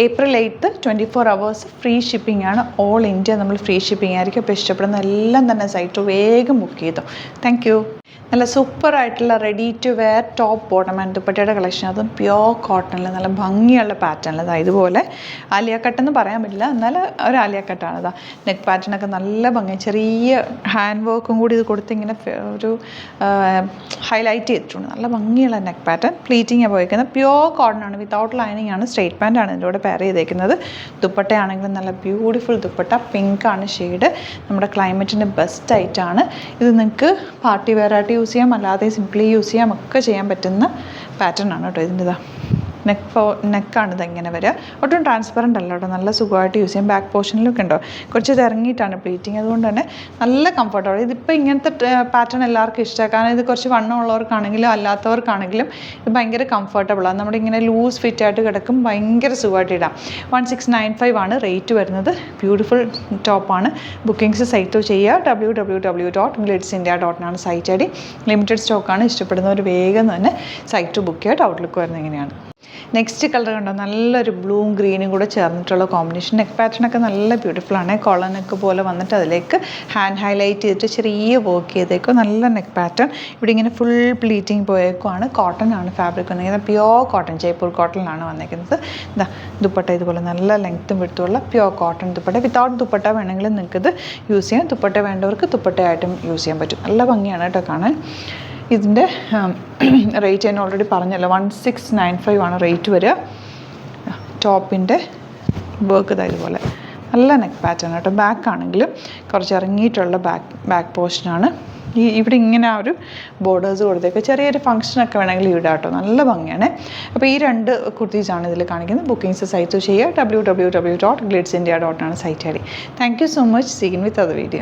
April 8th 24 hours free shipping ആണ്. All India നമ്മൾ free shipping ആയിരിക്കും. അപ്പോൾ ഇഷ്ടപ്പെടുന്ന എല്ലാം തന്നെ സൈറ്റ് വേഗം ബുക്ക് ചെയ്തു. Thank you. നല്ല സൂപ്പറായിട്ടുള്ള ready to wear top bottom and ദുപ്പട്ടയുടെ കളക്ഷൻ. അതും പ്യോർ കോട്ടണിൽ നല്ല ഭംഗിയുള്ള പാറ്റേണിൽ. അതാ ഇതുപോലെ ആലിയ കട്ടെന്ന് പറയാൻ പറ്റില്ല, എന്നാൽ ഒരു ആലിയ കട്ടാണ്. അതാ നെക്ക് പാറ്റേണൊക്കെ നല്ല ഭംഗി, ചെറിയ ഹാൻഡ് വർക്കും കൂടി ഇത് കൊടുത്ത് ഇങ്ങനെ ഒരു ഹൈലൈറ്റ് ചെയ്തിട്ടുണ്ട്. നല്ല ഭംഗിയുള്ള നെക്ക് പാറ്റേൺ. പ്ലീറ്റിംഗ് പോയിരിക്കുന്നത് പ്യോർ കോട്ടൺ ആണ്, വിത്തൗട്ട് ലൈനിങ് ആണ്. സ്ട്രെയിറ്റ് പാൻ്റ് ആണ് ഇതിൻ്റെ കൂടെ പെയർ ചെയ്തേക്കുന്നത്. ദുപ്പട്ടയാണെങ്കിലും നല്ല ബ്യൂട്ടിഫുൾ ദുപ്പട്ട, പിങ്ക് ആണ് ഷെയ്ഡ്. നമ്മുടെ ക്ലൈമറ്റിന് ബെസ്റ്റ് ആയിട്ടാണ് ഇത്. നിങ്ങൾക്ക് പാർട്ടി വെയറായിട്ട് യൂസ് ചെയ്യാം, അല്ലാതെ സിംപ്ലി യൂസ് ചെയ്യാം, ഒക്കെ ചെയ്യാൻ പറ്റുന്ന പാറ്റേൺ ആണ് കേട്ടോ ഇതിൻ്റെതാ. നെക്കാണിത് ഇങ്ങനെ വരിക. ഒട്ടും ട്രാൻസ്പെറൻ്റ് അല്ല കേട്ടോ, നല്ല സുഖമായിട്ട് യൂസ് ചെയ്യാം. ബാക്ക് പോർഷനിലൊക്കെ ഉണ്ടോ കുറച്ച് ഇത് ഇറങ്ങിയിട്ടാണ് പ്ലീറ്റിങ്, അതുകൊണ്ട് തന്നെ നല്ല കംഫർട്ടബിൾ. ഇതിപ്പോൾ ഇങ്ങനത്തെ പാറ്റേൺ എല്ലാവർക്കും ഇഷ്ടമാണ്, കാരണം ഇത് കുറച്ച് വണ്ണമുള്ളവർക്കാണെങ്കിലും അല്ലാത്തവർക്കാണെങ്കിലും ഇത് ഭയങ്കര കംഫർട്ടബിളാണ്. നമ്മുടെ ഇങ്ങനെ ലൂസ് ഫിറ്റായിട്ട് കിടക്കും, ഭയങ്കര സുഖമായിട്ട് ഇടാം. 1695 ആണ് റേറ്റ് വരുന്നത്. ബ്യൂട്ടിഫുൾ ടോപ്പാണ്. ബുക്കിംഗ്സ് സൈറ്റ് ചെയ്യുക. www.glitzindia.in ആണ് സൈറ്റ് ഐ ഡി. ലിമിറ്റഡ് സ്റ്റോക്കാണ്. ഇഷ്ടപ്പെടുന്നവർ വേഗം തന്നെ സൈറ്റ് ബുക്ക് ചെയ്യുക. ഔട്ട്ലുക്ക് വരുന്നത് എങ്ങനെയാണ്. നെക്സ്റ്റ് കളർ കണ്ടോ, നല്ലൊരു ബ്ലൂവും ഗ്രീനും കൂടെ ചേർന്നിട്ടുള്ള കോമ്പിനേഷൻ. നെക്ക് പാറ്റേണൊക്കെ നല്ല ബ്യൂട്ടിഫുള്ളാണ്. കോളനൊക്കെ പോലെ വന്നിട്ട് അതിലേക്ക് ഹാൻഡ് ഹൈലൈറ്റ് ചെയ്തിട്ട് ചെറിയ വർക്ക് ചെയ്തേക്കും. നല്ല നെക്ക് പാറ്റേൺ. ഇവിടെ ഇങ്ങനെ ഫുൾ പ്ലീറ്റിങ് പോയേക്കുവാണ്. കോട്ടൺ ആണ് ഫാബ്രിക് വന്നിരിക്കുന്നത്. പ്യോർ കോട്ടൺ, ജയ്പൂർ കോട്ടണിലാണ് വന്നിരിക്കുന്നത്. ഇതാ ദുപ്പട്ട ഇതുപോലെ നല്ല ലെങ്ത്തും വിട്ടുള്ള pure cotton dupatta. Without dupatta വേണമെങ്കിൽ നിങ്ങൾക്കിത് യൂസ് ചെയ്യാം. ദുപ്പട്ട വേണ്ടവർക്ക് ദുപ്പട്ടയായിട്ടും യൂസ് ചെയ്യാൻ പറ്റും. നല്ല ഭംഗിയാണ് കേട്ടോ കാണാൻ. ഇതിൻ്റെ റേറ്റ് ഞാൻ ഓൾറെഡി പറഞ്ഞല്ലോ, 1695 ആണ് റേറ്റ് വരിക. ടോപ്പിൻ്റെ വർക്ക് ഇതാ ഇതുപോലെ നല്ല നെക്ക് പാറ്റേൺ കേട്ടോ. ബാക്ക് ആണെങ്കിലും കുറച്ച് ഇറങ്ങിയിട്ടുള്ള ബാക്ക് പോർഷനാണ്. ഇവിടെ ഇങ്ങനെ ആ ഒരു ബോർഡേഴ്സ് കൊടുത്തേക്ക്. ചെറിയൊരു ഫംഗ്ഷനൊക്കെ വേണമെങ്കിൽ ഇടാം കേട്ടോ, നല്ല ഭംഗിയാണ്. അപ്പോൾ ഈ രണ്ട് കുർത്തീസാണ് ഇതിൽ കാണിക്കുന്നത്. ബുക്കിംഗ്സ് സൈറ്റ് ചെയ്യുക. www.glitzindia.in ആണ് സൈറ്റ് ഐ ഡി. Thank you so much. Seen with അത് വീഡിയോ.